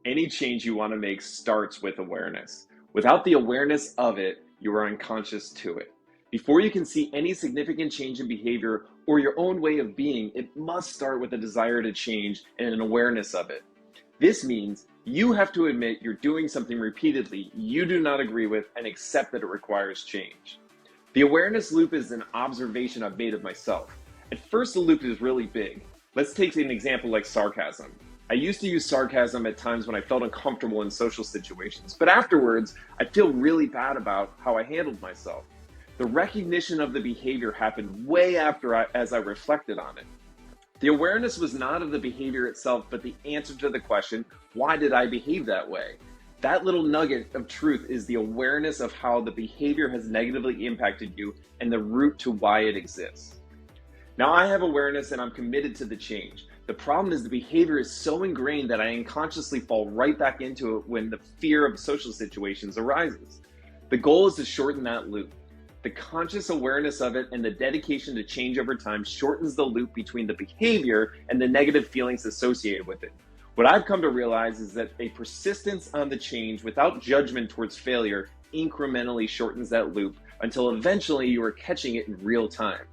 Any change you want to make starts with awareness. Without the awareness of it, you are unconscious to it. Before you can see any significant change in behavior or your own way of being, it must start with a desire to change and an awareness of it. This means you have to admit you're doing something repeatedly you do not agree with and accept that it requires change. The awareness loop is an observation I've made of myself. At first, the loop is really big. Let's take an example like sarcasm. I used to use sarcasm at times when I felt uncomfortable in social situations, but afterwards, I feel really bad about how I handled myself. The recognition of the behavior happened way after as I reflected on it. The awareness was not of the behavior itself, but the answer to the question, why did I behave that way? That little nugget of truth is the awareness of how the behavior has negatively impacted you and the root to why it exists. Now I have awareness and I'm committed to the change. The problem is the behavior is so ingrained that I unconsciously fall right back into it when the fear of social situations arises. The goal is to shorten that loop. The conscious awareness of it and the dedication to change over time shortens the loop between the behavior and the negative feelings associated with it. What I've come to realize is that a persistence on the change without judgment towards failure incrementally shortens that loop until eventually you are catching it in real time.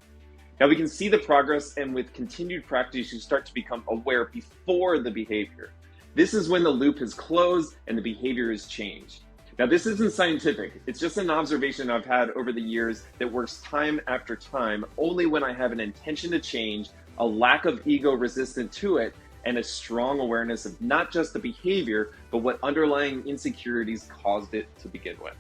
Now we can see the progress, and with continued practice, you start to become aware before the behavior. This is when the loop has closed and the behavior is changed. Now this isn't scientific, it's just an observation I've had over the years that works time after time only when I have an intention to change, a lack of ego resistant to it, and a strong awareness of not just the behavior, but what underlying insecurities caused it to begin with.